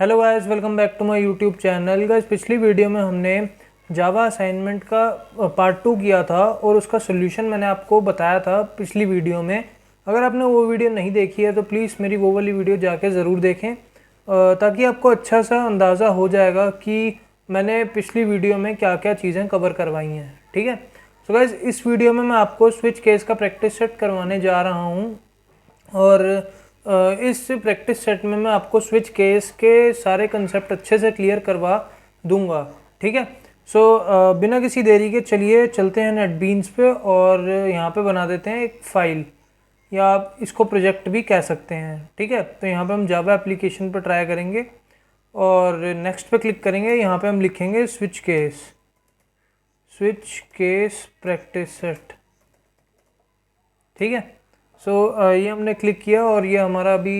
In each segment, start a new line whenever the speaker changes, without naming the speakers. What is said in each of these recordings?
Hello guys, welcome back to my YouTube channel. Guys, पिछली video में हमने जावा assignment का पार्ट 2 किया था और उसका सोल्यूशन मैंने आपको बताया था पिछली वीडियो में। अगर आपने वो वीडियो नहीं देखी है तो प्लीज़ मेरी वो वाली वीडियो जाके ज़रूर देखें, ताकि आपको अच्छा सा अंदाज़ा हो जाएगा कि मैंने पिछली वीडियो में क्या क्या चीज़ें कवर करवाई हैं। ठीक है। सो गाइस, इस वीडियो में मैं आपको स्विच केस का प्रैक्टिस सेट करवाने जा रहा हूँ और इस प्रैक्टिस सेट में मैं आपको स्विच केस के सारे कंसेप्ट अच्छे से क्लियर करवा दूंगा। ठीक है। सो बिना किसी देरी के चलिए चलते हैं नेटबीन्स पे और यहाँ पे बना देते हैं एक फ़ाइल, या आप इसको प्रोजेक्ट भी कह सकते हैं। ठीक है। तो यहाँ पे हम जावा एप्लीकेशन पर ट्राई करेंगे और नेक्स्ट पे क्लिक करेंगे। यहाँ पे हम लिखेंगे स्विच केस प्रैक्टिस सेट। ठीक है। सो ये हमने क्लिक किया और ये हमारा अभी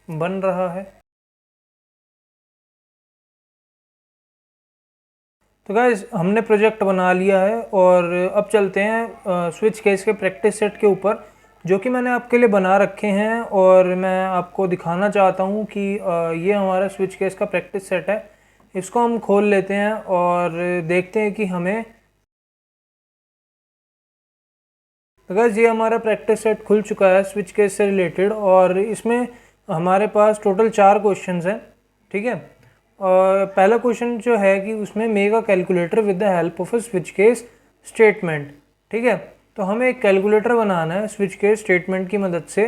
बन रहा है। तो गाइज, हमने प्रोजेक्ट बना लिया है और अब चलते हैं स्विच केस के प्रैक्टिस सेट के ऊपर, जो कि मैंने आपके लिए बना रखे हैं और मैं आपको दिखाना चाहता हूँ कि ये हमारा स्विच केस का प्रैक्टिस सेट है। इसको हम खोल लेते हैं और देखते हैं कि हमें, तो गाइस ये हमारा प्रैक्टिस सेट खुल चुका है स्विच केस से रिलेटेड और इसमें हमारे पास टोटल 4 क्वेश्चंस हैं। ठीक है। और पहला क्वेश्चन जो है कि उसमें make a calculator with the help of a switch case statement. ठीक है। तो हमें एक कैलकुलेटर बनाना है स्विच केस स्टेटमेंट की मदद से।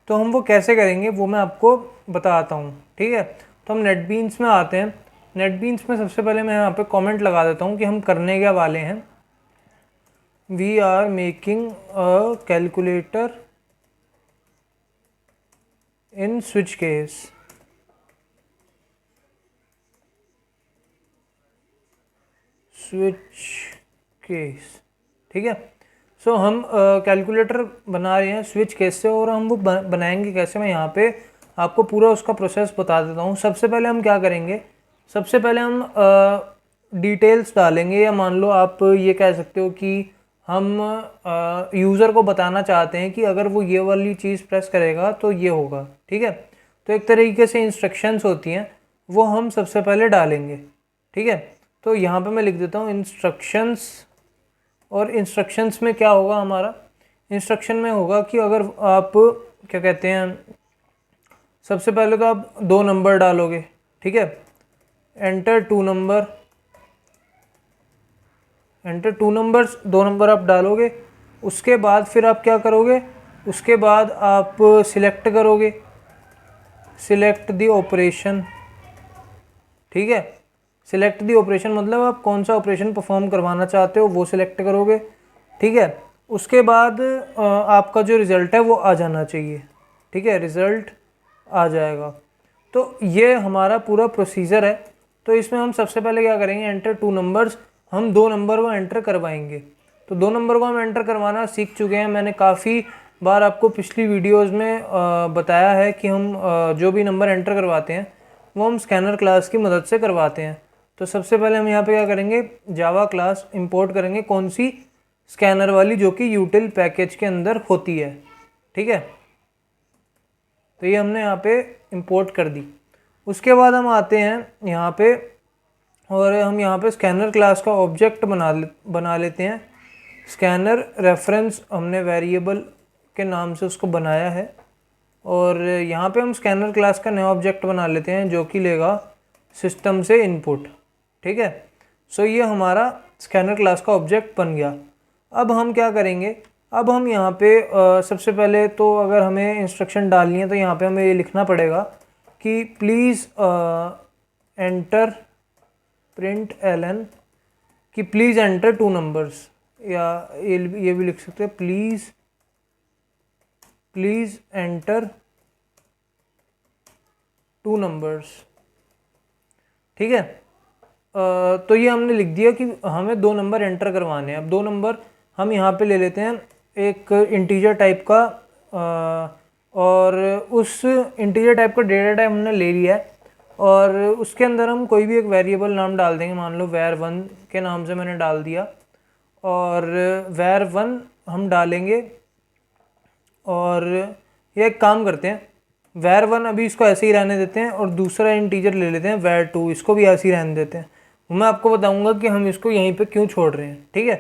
तो हम वो कैसे करेंगे वो मैं आपको बताता हूँ। ठीक है। तो हम नेटबीन्स में आते हैं। नेटबीन्स में सबसे पहले मैं यहाँ पे कमेंट लगा देता हूँ कि हम करने क्या वाले हैं। We are making a calculator in switch case. Switch case. ठीक है। सो हम कैलकुलेटर बना रहे हैं स्विच केस से और हम वो बनाएंगे कैसे, मैं यहाँ पे आपको पूरा उसका प्रोसेस बता देता हूँ। सबसे पहले हम क्या करेंगे, सबसे पहले हम डिटेल्स डालेंगे, या मान लो आप ये कह सकते हो कि हम यूज़र को बताना चाहते हैं कि अगर वो ये वाली चीज़ प्रेस करेगा तो ये होगा। ठीक है। तो एक तरीके से इंस्ट्रक्शंस होती हैं, वो हम सबसे पहले डालेंगे। ठीक है। तो यहाँ पे मैं लिख देता हूँ इंस्ट्रक्शंस, और इंस्ट्रक्शंस में क्या होगा हमारा, इंस्ट्रक्शन में होगा कि अगर आप क्या कहते हैं, सबसे पहले तो आप 2 नंबर डालोगे। ठीक है। Enter 2 number, enter 2 numbers, 2 number आप डालोगे। उसके बाद फिर आप क्या करोगे, उसके बाद आप सिलेक्ट करोगे, सिलेक्ट दी ऑपरेशन। ठीक है। सिलेक्ट दी ऑपरेशन मतलब आप कौन सा ऑपरेशन परफॉर्म करवाना चाहते हो वो सिलेक्ट करोगे। ठीक है। उसके बाद आपका जो रिज़ल्ट है वो आ जाना चाहिए। ठीक है। रिज़ल्ट आ जाएगा। तो ये हमारा पूरा प्रोसीजर है। तो इसमें हम सबसे पहले क्या करेंगे, एंटर 2 नंबर्स, हम 2 नंबर को एंटर करवाएंगे। तो 2 नंबर को हम एंटर करवाना सीख चुके हैं। मैंने काफ़ी बार आपको पिछली वीडियोस में बताया है कि हम जो भी नंबर एंटर करवाते हैं वो हम स्कैनर क्लास की मदद से करवाते हैं। तो सबसे पहले हम यहाँ पे क्या करेंगे, जावा क्लास इंपोर्ट करेंगे, कौन सी, स्कैनर वाली, जो कि यूटिल पैकेज के अंदर होती है। ठीक है। तो ये हमने यहाँ पे इंपोर्ट कर दी। उसके बाद हम आते हैं यहाँ पे और हम यहाँ पे स्कैनर क्लास का ऑब्जेक्ट बना लेते हैं। स्कैनर रेफरेंस हमने वेरिएबल के नाम से उसको बनाया है और यहाँ पे हम स्कैनर क्लास का नया ऑब्जेक्ट बना लेते हैं जो कि लेगा सिस्टम से इनपुट। ठीक है। सो ये हमारा स्कैनर क्लास का ऑब्जेक्ट बन गया। अब हम क्या करेंगे, अब हम यहाँ पे सबसे पहले तो अगर हमें इंस्ट्रक्शन डालनी है तो यहाँ पे हमें ये लिखना पड़ेगा कि प्लीज़ एंटर प्रिंट एलन, कि प्लीज़ एंटर 2 नंबर्स, या ये भी लिख सकते हैं प्लीज़ एंटर 2 नंबर्स। ठीक है। तो ये हमने लिख दिया कि हमें 2 नंबर एंटर करवाने हैं। अब 2 नंबर हम यहाँ पे ले लेते हैं एक इंटीजर टाइप का, और उस इंटीजर टाइप का डेटा टाइप हमने ले लिया है और उसके अंदर हम कोई भी एक वेरिएबल नाम डाल देंगे। मान लो var1 के नाम से मैंने डाल दिया और var1 हम डालेंगे। और ये एक काम करते हैं, var1 अभी इसको ऐसे ही रहने देते हैं और दूसरा इंटीजर ले लेते हैं var2, इसको भी ऐसे ही रहने देते हैं। मैं आपको बताऊंगा कि हम इसको यहीं पे क्यों छोड़ रहे हैं, ठीक है।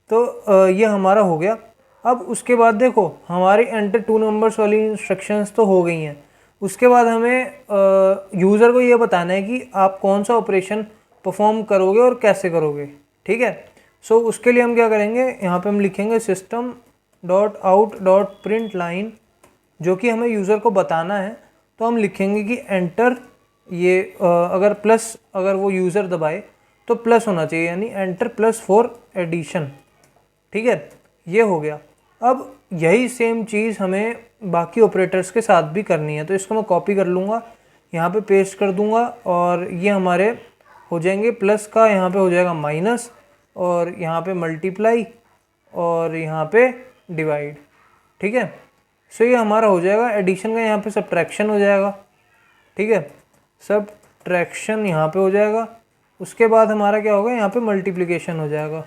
तो ये हमारा हो गया। अब उसके बाद देखो हमारी एंटर 2 नंबर्स वाली इंस्ट्रक्शंस तो हो गई हैं। उसके बाद हमें यूज़र को ये बताना है कि आप कौन सा ऑपरेशन परफॉर्म करोगे और कैसे करोगे, ठीक है। सो उसके लिए हम क्या करेंगे, यहाँ पे हम लिखेंगे system dot out dot print line, जो कि हमें यूज़र को बताना है। तो हम लिखेंगे कि एंटर, ये अगर प्लस, अगर वो यूज़र दबाए तो प्लस होना चाहिए, यानी एंटर प्लस फॉर एडिशन, ठीक है। ये हो गया। अब यही सेम चीज़ हमें बाकी ऑपरेटर्स के साथ भी करनी है। तो इसको मैं कॉपी कर लूँगा, यहाँ पे पेस्ट कर दूँगा और ये हमारे हो जाएंगे प्लस का, यहाँ पे हो जाएगा माइनस, और यहाँ पे मल्टीप्लाई, और यहाँ पे डिवाइड, ठीक है। सो ये हमारा हो जाएगा एडिशन का, यहाँ पे सब्ट्रैक्शन हो जाएगा, ठीक है। सब्ट्रैक्शन यहाँ पे हो जाएगा। उसके बाद हमारा क्या होगा, यहाँ पे मल्टीप्लिकेशन हो जाएगा,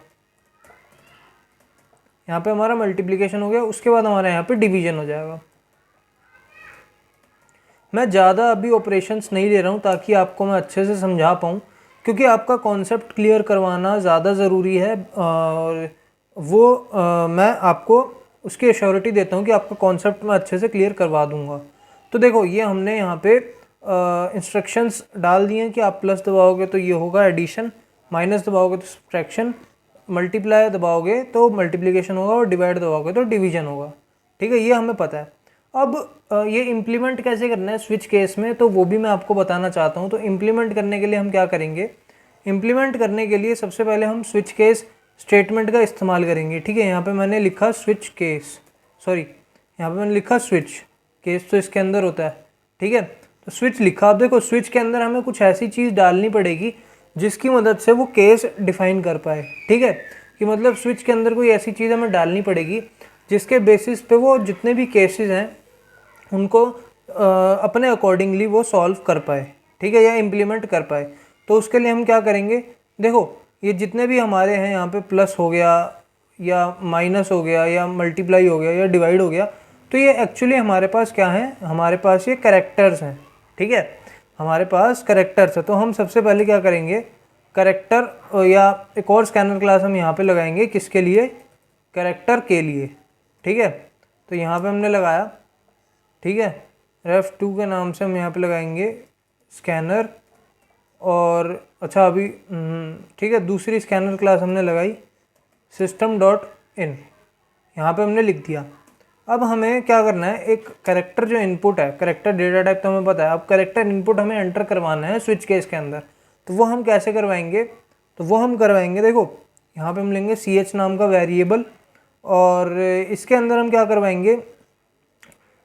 यहाँ पे हमारा मल्टीप्लिकेशन हो गया। उसके बाद हमारा यहाँ पे डिवीजन हो जाएगा। मैं ज़्यादा अभी ऑपरेशंस नहीं ले रहा हूँ ताकि आपको मैं अच्छे से समझा पाऊँ, क्योंकि आपका कॉन्सेप्ट क्लियर करवाना ज़्यादा ज़रूरी है। और वो मैं आपको उसकी एश्योरिटी देता हूँ कि आपका कॉन्सेप्ट मैं अच्छे से क्लियर करवा दूँगा। तो देखो ये हमने यहाँ पे इंस्ट्रक्शंस डाल दिए हैं कि आप प्लस दबाओगे तो ये होगा एडिशन, माइनस दबाओगे तो सब्ट्रैक्शन, मल्टीप्लाई दबाओगे तो मल्टीप्लिकेशन होगा, और डिवाइड दबाओगे तो डिवीजन होगा, ठीक है। ये हमें पता है। अब ये इम्प्लीमेंट कैसे करना है स्विच केस में, तो वो भी मैं आपको बताना चाहता हूँ। तो इम्प्लीमेंट करने के लिए हम क्या करेंगे, इम्प्लीमेंट करने के लिए सबसे पहले हम स्विच केस स्टेटमेंट का इस्तेमाल करेंगे, ठीक है। यहाँ पे मैंने लिखा स्विच केस, सॉरी यहाँ पे मैंने लिखा स्विच केस, तो इसके अंदर होता है, ठीक है। तो स्विच लिखा। अब देखो स्विच के अंदर हमें कुछ ऐसी चीज़ डालनी पड़ेगी जिसकी मदद से वो केस डिफाइन कर पाए, ठीक है। कि मतलब स्विच के अंदर कोई ऐसी चीज़ हमें डालनी पड़ेगी जिसके बेसिस पे वो जितने भी केसेस हैं उनको अपने अकॉर्डिंगली वो सॉल्व कर पाए, ठीक है, या इम्प्लीमेंट कर पाए। तो उसके लिए हम क्या करेंगे, देखो ये जितने भी हमारे हैं यहाँ पे प्लस हो गया या माइनस हो गया या मल्टीप्लाई हो गया या डिवाइड हो गया, तो ये एक्चुअली हमारे पास क्या है, हमारे पास ये कैरेक्टर्स हैं, ठीक है। हमारे पास कैरेक्टर्स है। तो हम सबसे पहले क्या करेंगे, कैरेक्टर या एक और स्कैनर क्लास हम यहाँ पे लगाएंगे, किसके लिए, कैरेक्टर के लिए, ठीक है। तो यहाँ पे हमने लगाया, ठीक है, ref2 के नाम से हम यहाँ पे लगाएंगे स्कैनर। और अच्छा अभी ठीक है, दूसरी स्कैनर क्लास हमने लगाई system डॉट इन, यहाँ पे हमने लिख दिया। अब हमें क्या करना है, एक कैरेक्टर जो इनपुट है, कैरेक्टर डेटा टाइप तो हमें पता है, अब कैरेक्टर इनपुट हमें एंटर करवाना है स्विच केस के अंदर। तो वो हम कैसे करवाएंगे, तो वो हम करवाएंगे, देखो यहाँ पे हम लेंगे ch नाम का वेरिएबल, और इसके अंदर हम क्या करवाएंगे,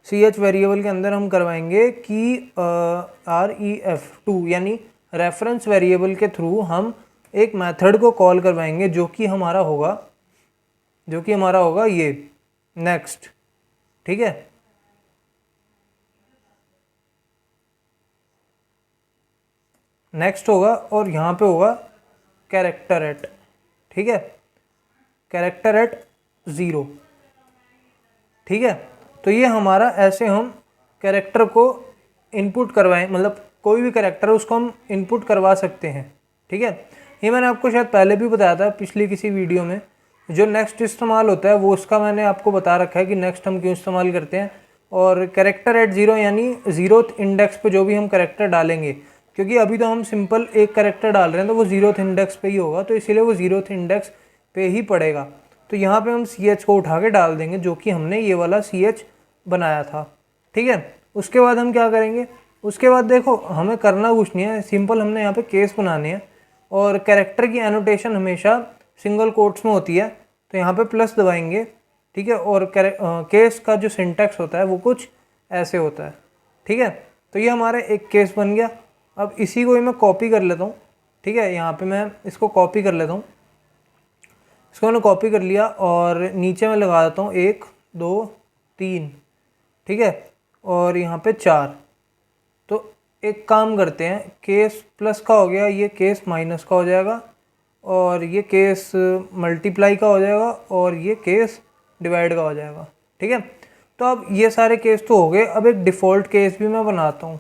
ch वेरिएबल के अंदर हम करवाएंगे कि ref2 यानी रेफरेंस वेरिएबल के थ्रू हम एक मेथड को कॉल करवाएंगे जो कि हमारा होगा ये नेक्स्ट, ठीक है। नेक्स्ट होगा और यहाँ पे होगा कैरेक्टर एट, ठीक है, कैरेक्टर एट 0, ठीक है। तो ये हमारा ऐसे हम कैरेक्टर को इनपुट करवाएं, मतलब कोई भी कैरेक्टर है उसको हम इनपुट करवा सकते हैं, ठीक है। ये मैंने आपको शायद पहले भी बताया था पिछली किसी वीडियो में। जो नेक्स्ट इस्तेमाल होता है वो उसका मैंने आपको बता रखा है कि नेक्स्ट हम क्यों इस्तेमाल करते हैं। और कैरेक्टर एट 0 यानी 0th इंडेक्स पे जो भी हम कैरेक्टर डालेंगे, क्योंकि अभी तो हम सिंपल एक कैरेक्टर डाल रहे हैं तो वो 0th इंडेक्स पे ही होगा, तो इसीलिए वो 0th इंडेक्स पे ही पड़ेगा। तो यहाँ पे हम ch को उठा के डाल देंगे, जो कि हमने ये वाला ch बनाया था, ठीक है। उसके बाद हम क्या करेंगे, उसके बाद देखो हमें करना कुछ नहीं है, सिंपल हमने यहाँ पे केस बनाने हैं। और कैरेक्टर की एनोटेशन हमेशा सिंगल कोट्स में होती है, तो यहाँ पे प्लस दबाएंगे, ठीक है। और केस का जो सिंटैक्स होता है वो कुछ ऐसे होता है, ठीक है। तो ये हमारा एक केस बन गया। अब इसी को ही मैं कॉपी कर लेता हूँ, ठीक है। यहाँ पे मैं इसको कॉपी कर लेता हूँ, इसको मैंने कॉपी कर लिया और नीचे मैं लगा देता हूँ 1 2 3, ठीक है, और यहाँ पे 4। तो एक काम करते हैं, केस प्लस का हो गया, ये केस माइनस का हो जाएगा, और ये केस मल्टीप्लाई का हो जाएगा, और ये केस डिवाइड का हो जाएगा, ठीक है। तो अब ये सारे केस तो हो गए, अब एक डिफ़ॉल्ट केस भी मैं बनाता हूँ।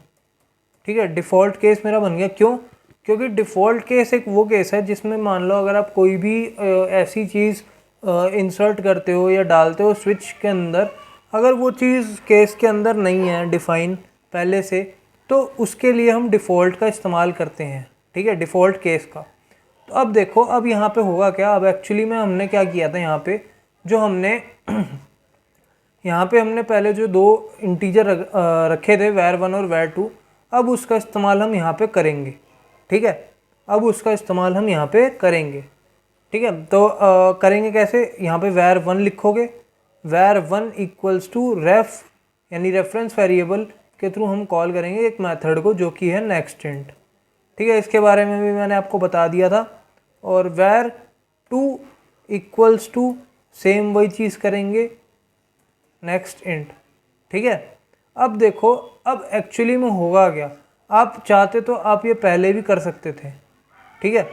ठीक है, डिफ़ॉल्ट केस मेरा बन गया। क्यों? क्योंकि डिफ़ॉल्ट केस एक वो केस है जिसमें मान लो अगर आप कोई भी ऐसी चीज़ इंसर्ट करते हो या डालते हो स्विच के अंदर, अगर वो चीज़ केस के अंदर नहीं है डिफ़ाइन पहले से, तो उसके लिए हम डिफ़ॉल्ट का इस्तेमाल करते हैं। ठीक है, डिफ़ॉल्ट केस का। तो अब देखो, अब यहाँ पे होगा क्या, अब एक्चुअली में हमने क्या किया था यहाँ पे, जो हमने यहाँ पे हमने पहले जो दो इंटीजर रखे थे var1 और var2, अब उसका इस्तेमाल हम यहाँ पे करेंगे। ठीक है, अब उसका इस्तेमाल हम यहाँ पे करेंगे। ठीक है, तो करेंगे कैसे, यहाँ पे var1 लिखोगे, var1 इक्वल्स टू रेफ यानी रेफरेंस वेरिएबल के थ्रू हम कॉल करेंगे एक मेथड को जो कि है नेक्स्ट इंट। ठीक है, इसके बारे में भी मैंने आपको बता दिया था। और var2 इक्वल्स टू सेम वही चीज़ करेंगे नेक्स्ट इंट। ठीक है, अब देखो, अब एक्चुअली में होगा क्या, आप चाहते तो आप ये पहले भी कर सकते थे। ठीक है,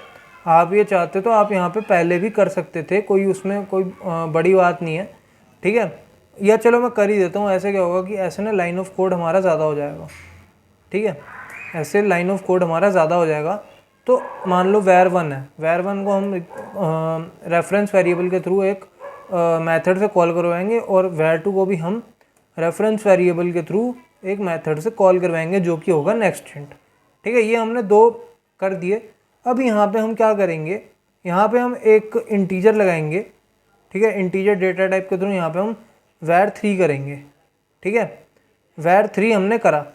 आप ये चाहते तो आप यहाँ पे पहले भी कर सकते थे, कोई उसमें कोई बड़ी बात नहीं है। ठीक है, या चलो मैं कर ही देता हूँ। ऐसे क्या होगा कि ऐसे ना लाइन ऑफ कोड हमारा ज़्यादा हो जाएगा। ठीक है, ऐसे लाइन ऑफ कोड हमारा ज़्यादा हो जाएगा। तो मान लो var1 है, var1 को हम रेफरेंस वेरिएबल के थ्रू एक मेथड से कॉल करवाएंगे, और var2 को भी हम रेफरेंस वेरिएबल के थ्रू एक मेथड से कॉल करवाएंगे जो कि होगा नेक्स्ट इंट। ठीक है, ये हमने दो कर दिए। अब यहाँ पे हम क्या करेंगे, यहाँ पे हम एक इंटीजर लगाएंगे। ठीक है, इंटीजर डेटा टाइप के थ्रू यहाँ पे हम var3 करेंगे। ठीक है, var3 हमने करा,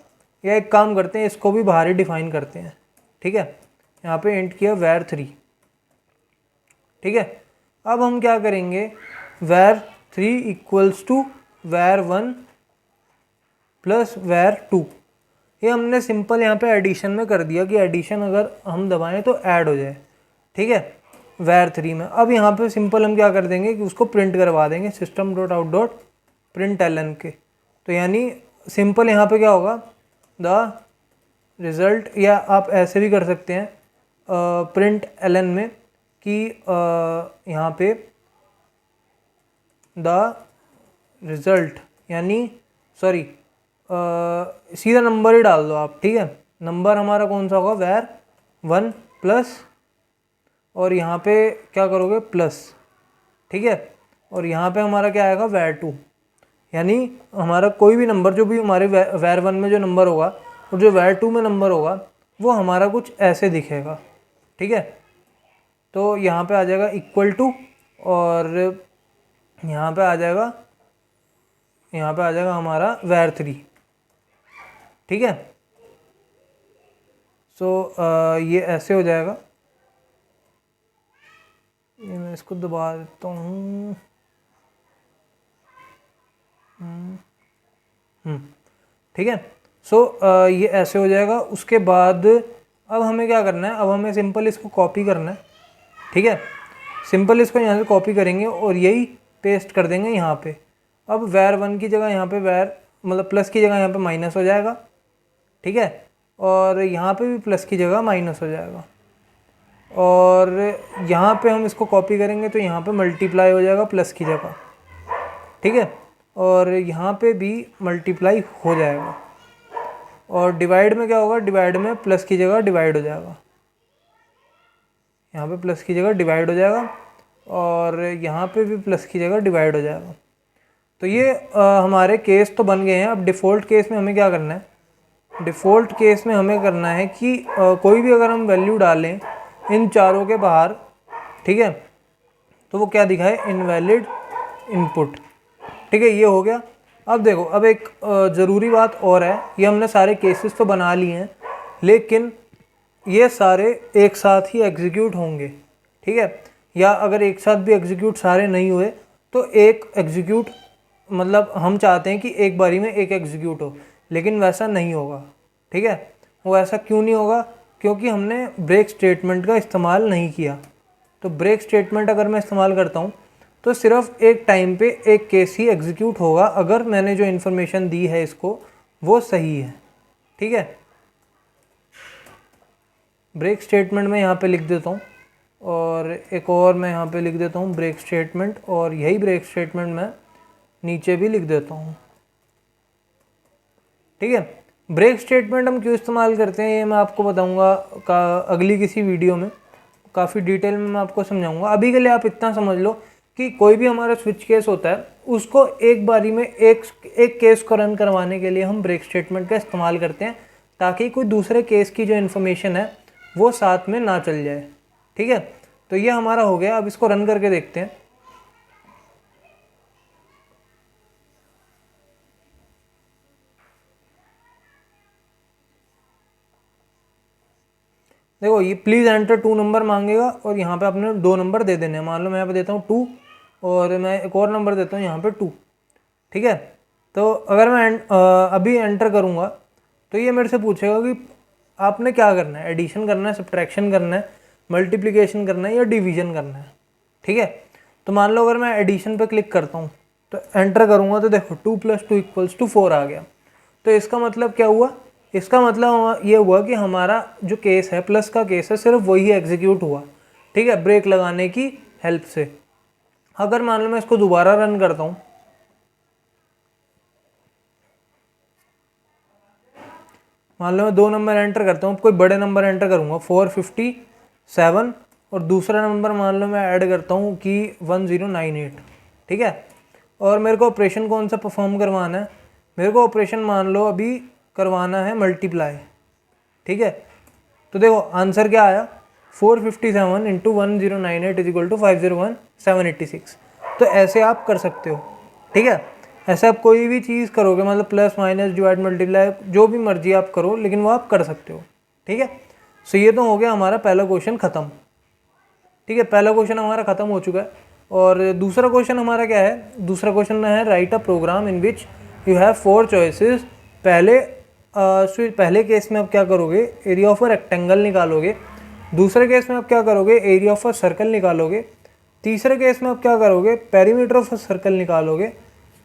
या एक काम करते हैं, इसको भी बाहर ही डिफाइन करते हैं। ठीक है, यहाँ पे इंट किया var3। ठीक है, अब हम क्या करेंगे, var3 equals to var1 plus var2। ये हमने सिंपल यहाँ पे एडिशन में कर दिया कि एडिशन अगर हम दबाएं तो ऐड हो जाए। ठीक है, var3 में। अब यहाँ पे सिंपल हम क्या कर देंगे कि उसको प्रिंट करवा देंगे system.out.println के। तो यानी सिंपल यहाँ पे क्या होगा, द रिज़ल्ट, या आप ऐसे भी कर सकते हैं println में कि यहाँ पे द रिज़ल्ट, यानी सॉरी सीधा नंबर ही डाल दो आप। ठीक है, नंबर हमारा कौन सा होगा, var1 प्लस, और यहाँ पे क्या करोगे प्लस। ठीक है, और यहाँ पे हमारा क्या आएगा var2, यानी हमारा कोई भी नंबर, जो भी हमारे var1 में जो नंबर होगा और जो var2 में नंबर होगा वो हमारा कुछ ऐसे दिखेगा। ठीक है, तो यहाँ पे आ जाएगा इक्वल टू, और यहाँ पे आ जाएगा हमारा var3। ठीक है, सो ये ऐसे हो जाएगा। ये मैं इसको दबा देता हूँ। ठीक है, सो ये ऐसे हो जाएगा। उसके बाद अब हमें क्या करना है, अब हमें सिंपल इसको कॉपी करना है। ठीक है, सिंपल इसको यहाँ से कॉपी करेंगे और यही पेस्ट कर देंगे यहाँ पे। अब var1 की जगह यहाँ पे मतलब प्लस की जगह यहाँ पे माइनस हो जाएगा। ठीक है, और यहाँ पे भी प्लस की जगह माइनस हो जाएगा, और यहाँ पे हम इसको कॉपी करेंगे तो यहाँ पे मल्टीप्लाई हो जाएगा प्लस की जगह। ठीक है, और यहाँ पे भी मल्टीप्लाई हो जाएगा, और डिवाइड में क्या होगा, डिवाइड में प्लस की जगह डिवाइड हो जाएगा। यहाँ पे प्लस की जगह डिवाइड हो जाएगा, और यहाँ पे भी प्लस की जगह डिवाइड हो जाएगा। तो ये हमारे केस तो बन गए हैं। अब डिफ़ॉल्ट केस में हमें क्या करना है, डिफ़ॉल्ट केस में हमें करना है कि कोई भी अगर हम वैल्यू डालें इन चारों के बाहर, ठीक है, तो वो क्या दिखाए, इनवैलिड इनपुट। ठीक है, ये हो गया। अब देखो, अब एक ज़रूरी बात और है, ये हमने सारे केसेस तो बना लिए हैं, लेकिन ये सारे एक साथ ही एग्जीक्यूट होंगे। ठीक है, या अगर एक साथ भी एग्जीक्यूट सारे नहीं हुए तो एक एग्जीक्यूट, मतलब हम चाहते हैं कि एक बारी में एक एग्जीक्यूट हो, लेकिन वैसा नहीं होगा। ठीक है, वो ऐसा क्यों नहीं होगा, क्योंकि हमने ब्रेक स्टेटमेंट का इस्तेमाल नहीं किया। तो ब्रेक स्टेटमेंट अगर मैं इस्तेमाल करता हूँ तो सिर्फ एक टाइम पे एक केस ही एग्जीक्यूट होगा, अगर मैंने जो इन्फॉर्मेशन दी है इसको वो सही है। ठीक है, ब्रेक स्टेटमेंट मैं यहाँ पे लिख देता हूँ, और एक और मैं यहाँ पे लिख देता हूँ ब्रेक स्टेटमेंट, और यही ब्रेक स्टेटमेंट मैं नीचे भी लिख देता हूँ। ठीक है। ब्रेक स्टेटमेंट हम क्यों इस्तेमाल करते हैं ये मैं आपको बताऊंगा अगली किसी वीडियो में, काफ़ी डिटेल में मैं आपको समझाऊंगा। अभी के लिए आप इतना समझ लो कि कोई भी हमारा स्विच केस होता है उसको एक बारी में एक केस को रन करवाने के लिए हम ब्रेक स्टेटमेंट का इस्तेमाल करते हैं, ताकि कोई दूसरे केस की जो इन्फॉर्मेशन है वो साथ में ना चल जाए। ठीक है, तो ये हमारा हो गया। अब इसको रन करके देखते हैं। देखो ये प्लीज़ एंटर 2 नंबर मांगेगा और यहाँ पे आपने 2 नंबर दे देने हैं। मान लो मैं यहाँ पे देता हूँ 2 और मैं एक और नंबर देता हूँ यहाँ पे 2। ठीक है, तो अगर मैं अभी एंटर करूँगा तो ये मेरे से पूछेगा कि आपने क्या करना है, एडिशन करना है, सब्ट्रैक्शन करना है, मल्टीप्लिकेशन करना है या डिवीजन करना है। ठीक है, तो मान लो अगर मैं एडिशन पे क्लिक करता हूँ तो एंटर करूँगा तो देखो 2 + 2 = 4 आ गया। तो इसका मतलब क्या हुआ, इसका मतलब ये हुआ कि हमारा जो केस है, प्लस का केस है, सिर्फ वही एग्जीक्यूट हुआ। ठीक है, ब्रेक लगाने की हेल्प से। अगर मान लो मैं इसको दोबारा रन करता हूँ, मान लो मैं 2 नंबर एंटर करता हूँ, कोई बड़े नंबर एंटर करूँगा 457 और दूसरा नंबर मान लो मैं ऐड करता हूँ कि 1098। ठीक है, और मेरे को ऑपरेशन कौन सा परफॉर्म करवाना है, मेरे को ऑपरेशन मान लो अभी करवाना है मल्टीप्लाई। ठीक है, तो देखो आंसर क्या आया, 457 × 1098 = 501,786। तो ऐसे आप कर सकते हो। ठीक है, ऐसे आप कोई भी चीज़ करोगे, मतलब प्लस माइनस डिवाइड मल्टीप्लाई जो भी मर्जी आप करो, लेकिन वो आप कर सकते हो। ठीक है, सो ये तो हो गया हमारा पहला क्वेश्चन ख़त्म। ठीक है, पहला क्वेश्चन हमारा ख़त्म हो चुका है। और दूसरा क्वेश्चन हमारा क्या है, दूसरा क्वेश्चन है write a program in which you have 4 choices. पहले केस में आप क्या करोगे, एरिया ऑफ अ रेक्टेंगल निकालोगे। दूसरे केस में आप क्या करोगे, एरिया ऑफ अ सर्कल निकालोगे। तीसरे केस में आप क्या करोगे, पेरीमीटर ऑफ अ सर्कल निकालोगे।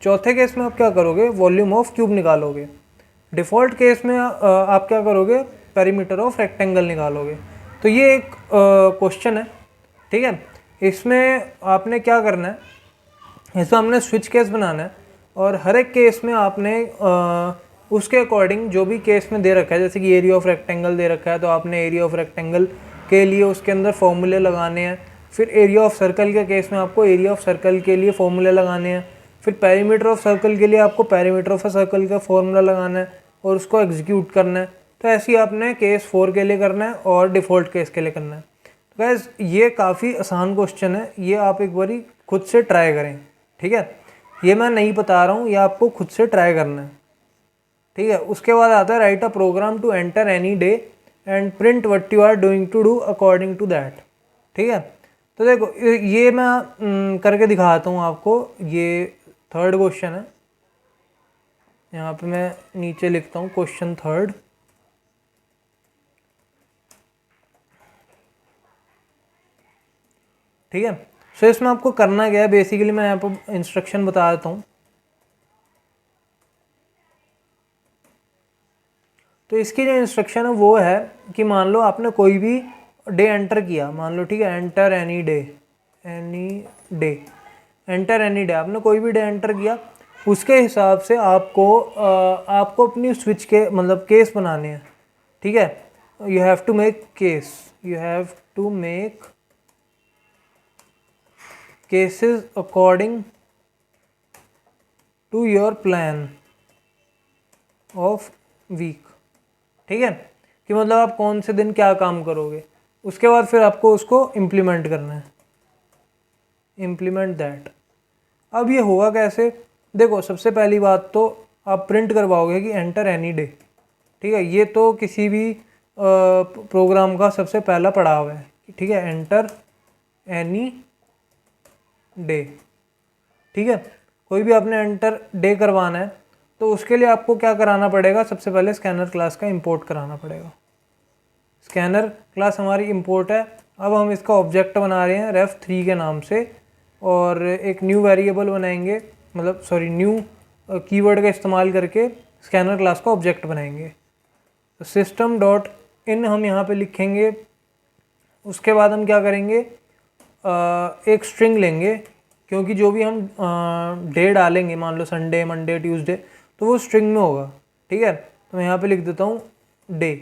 चौथे केस में आप क्या करोगे, वॉल्यूम ऑफ क्यूब निकालोगे। डिफ़ॉल्ट केस में आप क्या करोगे, पेरीमीटर ऑफ रेक्टेंगल निकालोगे। तो ये एक क्वेश्चन है। ठीक है, इसमें आपने क्या करना है, इसमें हमने स्विच केस बनाना है और हर एक केस में आपने उसके अकॉर्डिंग जो भी केस में दे रखा है, जैसे कि एरिया ऑफ रेक्टेंगल दे रखा है तो आपने एरिया ऑफ रेक्टेंगल के लिए उसके अंदर फॉर्मूले लगाने हैं। फिर एरिया ऑफ सर्कल के केस में आपको एरिया ऑफ सर्कल के लिए फॉर्मूले लगाने हैं। फिर पेरीमीटर ऑफ सर्कल के लिए आपको पेरीमीटर ऑफ सर्कल का फॉर्मूला लगाना है और उसको एग्जीक्यूट करना है। तो ऐसे ही आपने केस 4 के लिए करना है और डिफ़ॉल्ट केस के लिए करना है। तो गाइस ये काफ़ी आसान क्वेश्चन है, ये आप एक बारी खुद से ट्राई करें। ठीक है, ये मैं नहीं बता रहा हूँ, ये आपको खुद से ट्राई करना है। ठीक है, उसके बाद आता है write a program to enter any day and print what you are doing to do according to that. ठीक है, तो देखो ये मैं करके दिखाता हूँ आपको। ये थर्ड क्वेश्चन है, यहाँ पे मैं नीचे लिखता हूँ क्वेश्चन थर्ड। ठीक है, सो इसमें आपको करना क्या है, बेसिकली मैं यहाँ पर इंस्ट्रक्शन बता देता हूँ। तो इसकी जो इंस्ट्रक्शन है वो है कि मान लो आपने कोई भी डे एंटर किया, मान लो, ठीक है, enter any day, enter any day, आपने कोई भी डे एंटर किया, उसके हिसाब से आपको अपनी स्विच के मतलब केस बनाने हैं। ठीक है, you have to make case, you have to make cases according to your plan of week. ठीक है, कि मतलब आप कौन से दिन क्या काम करोगे, उसके बाद फिर आपको उसको इम्प्लीमेंट करना है, इम्प्लीमेंट दैट। अब ये होगा कैसे, देखो सबसे पहली बात तो आप प्रिंट करवाओगे कि एंटर एनी डे। ठीक है, ये तो किसी भी प्रोग्राम का सबसे पहला पड़ाव है। ठीक है, एंटर एनी डे। ठीक है, कोई भी आपने एंटर डे करवाना है तो उसके लिए आपको क्या कराना पड़ेगा, सबसे पहले स्कैनर क्लास का इंपोर्ट कराना पड़ेगा। स्कैनर क्लास हमारी इंपोर्ट है। अब हम इसका ऑब्जेक्ट बना रहे हैं ref3 के नाम से और एक न्यू वेरिएबल बनाएंगे, मतलब सॉरी न्यू कीवर्ड का इस्तेमाल करके स्कैनर क्लास का ऑब्जेक्ट बनाएंगे। तो system.in हम यहाँ पे लिखेंगे। उसके बाद हम क्या करेंगे, एक स्ट्रिंग लेंगे, क्योंकि जो भी हम डे डालेंगे, मान लो संडे, मंडे, ट्यूसडे, तो वो स्ट्रिंग में होगा। ठीक है। तो मैं यहाँ पे लिख देता हूँ डे,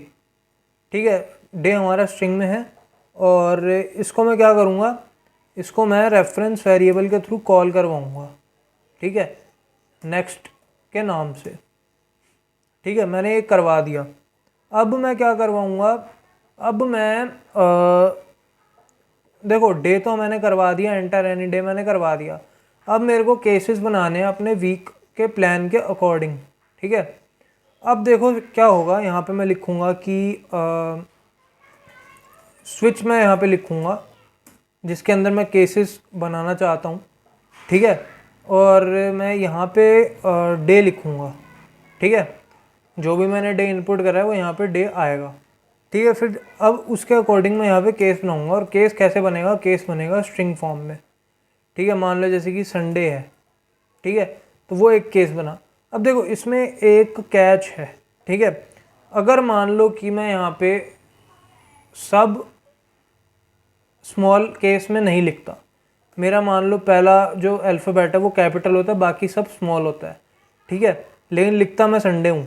ठीक है। डे हमारा स्ट्रिंग में है और इसको मैं क्या करूँगा, इसको मैं रेफरेंस वेरिएबल के थ्रू कॉल करवाऊँगा, ठीक है, नेक्स्ट के नाम से, ठीक है। मैंने ये करवा दिया। अब मैं क्या करवाऊँगा, अब मैं देखो डे तो मैंने करवा दिया, एंटर एनी डे मैंने करवा दिया। अब मेरे को केसेस बनाने हैं अपने वीक के प्लान के अकॉर्डिंग, ठीक है। अब देखो क्या होगा, यहाँ पे मैं लिखूँगा कि स्विच मैं यहाँ पे लिखूँगा जिसके अंदर मैं केसेस बनाना चाहता हूँ, ठीक है। और मैं यहाँ पे डे लिखूँगा, ठीक है। जो भी मैंने डे इनपुट करा है वो यहाँ पे डे आएगा, ठीक है। फिर अब उसके अकॉर्डिंग मैं यहाँ पे केस बनाऊँगा, और केस कैसे बनेगा, केस बनेगा स्ट्रिंग फॉर्म में, ठीक है। मान लो जैसे कि संडे है, ठीक है, तो वो एक केस बना। अब देखो इसमें एक कैच है, ठीक है। अगर मान लो कि मैं यहाँ पे सब स्मॉल केस में नहीं लिखता, मेरा मान लो पहला जो अल्फ़ाबेट है वो कैपिटल होता है, बाकी सब स्मॉल होता है, ठीक है, लेकिन लिखता मैं संडे हूँ।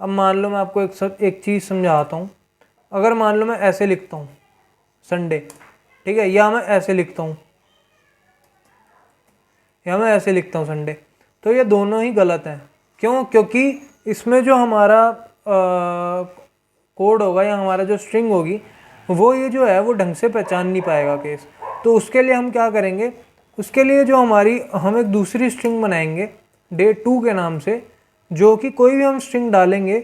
अब मान लो मैं आपको एक चीज़ समझाता हूँ। अगर मान लो मैं ऐसे लिखता हूँ संडे, ठीक है, या मैं ऐसे लिखता हूँ, या मैं ऐसे लिखता हूँ संडे, तो ये दोनों ही गलत हैं। क्यों? क्योंकि इसमें जो हमारा कोड होगा या हमारा जो स्ट्रिंग होगी वो ये जो है वो ढंग से पहचान नहीं पाएगा केस। तो उसके लिए हम क्या करेंगे, उसके लिए जो हम एक दूसरी स्ट्रिंग बनाएंगे डे 2 के नाम से, जो कि कोई भी हम स्ट्रिंग डालेंगे,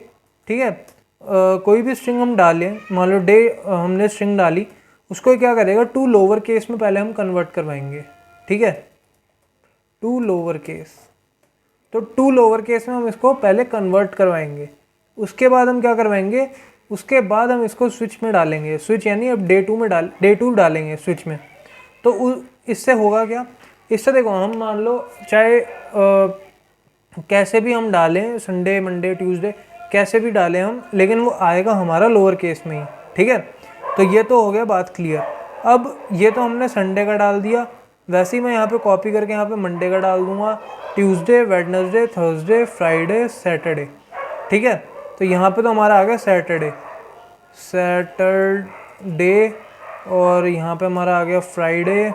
ठीक है, कोई भी स्ट्रिंग हम डालें, मान लो डे हमने स्ट्रिंग डाली, उसको क्या करेगा, टू लोअर केस में पहले हम कन्वर्ट करवाएंगे, ठीक है, टू लोअर केस। तो टू लोअर केस में हम इसको पहले कन्वर्ट करवाएंगे, उसके बाद हम क्या करवाएंगे, उसके बाद हम इसको स्विच में डालेंगे। स्विच यानी अब डे टू डालेंगे स्विच में। तो इससे होगा क्या, इससे देखो हम मान लो चाहे कैसे भी हम डालें, संडे मंडे ट्यूसडे कैसे भी डालें हम, लेकिन वो आएगा हमारा लोअर केस में ही, ठीक है। तो ये तो हो गया बात क्लियर। अब ये तो हमने संडे का डाल दिया, वैसे ही मैं यहाँ पे कॉपी करके यहाँ पे मंडे का डाल दूंगा, Tuesday Wednesday Thursday Friday Saturday, ठीक है। तो यहाँ पे तो हमारा आ गया सैटरडे, और यहाँ पे हमारा आ गया फ्राइडे,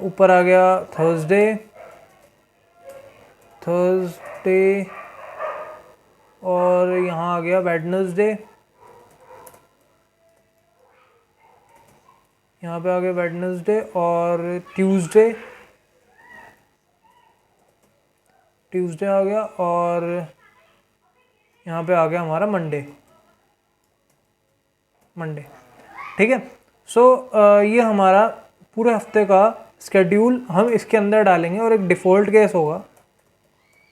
ऊपर आ गया थर्सडे, और यहाँ आ गया वेडनेसडे, यहाँ पे आ गया वेडनेसडे, और ट्यूसडे आ गया, और यहाँ पे आ गया हमारा मंडे, ठीक है। सो ये हमारा पूरे हफ्ते का स्केड्यूल हम इसके अंदर डालेंगे, और एक डिफ़ॉल्ट केस होगा,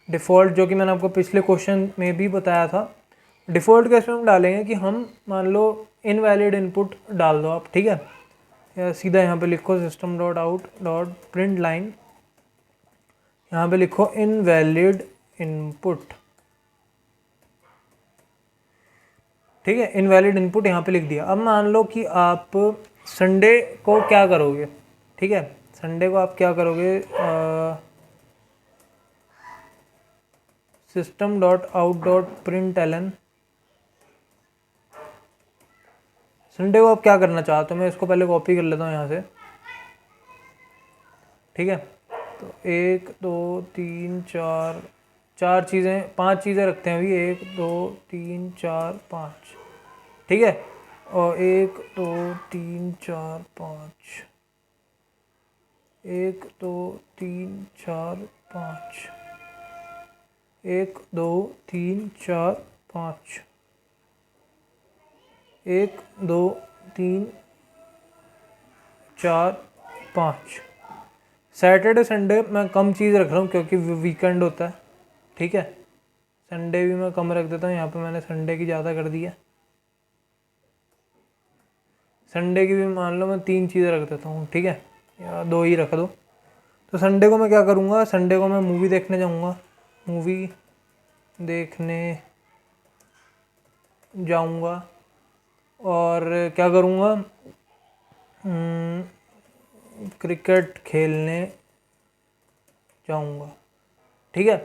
डिफ़ॉल्ट जो कि मैंने आपको पिछले क्वेश्चन में भी बताया था। डिफ़ॉल्ट केस में हम डालेंगे कि हम मान लो इनवैलिड इनपुट डाल दो आप, ठीक है, या सीधा यहाँ पे लिखो system dot out dot print line, यहाँ पे लिखो इनवैलिड इनपुट, ठीक है, इनवैलिड इनपुट यहाँ पे लिख दिया। अब मान लो कि आप संडे को क्या करोगे, ठीक है, संडे को आप क्या करोगे, system dot out dot println, Sunday को आप क्या करना चाहते हो, मैं इसको पहले कॉपी कर लेता हूँ यहाँ से, ठीक है। तो 1 2 3 4 5 चीज़ें रखते हैं अभी, 1 2 3 4 5, ठीक है, और 1 2 3 4 5, 1 2 3 4 5, 1 2 3 4 5, 1 2 3 4 5। सैटरडे संडे मैं कम चीज़ रख रहा हूँ क्योंकि वीकेंड होता है, ठीक है। संडे भी मैं कम रख देता हूँ, यहाँ पे मैंने संडे की ज़्यादा कर दी है। संडे की भी मान लो मैं 3 चीज़ें रख देता हूँ, ठीक है, या 2 ही रख दो। तो संडे को मैं क्या करूँगा, संडे को मैं मूवी देखने जाऊँगा, और क्या करूँगा, क्रिकेट खेलने जाऊँगा, ठीक है।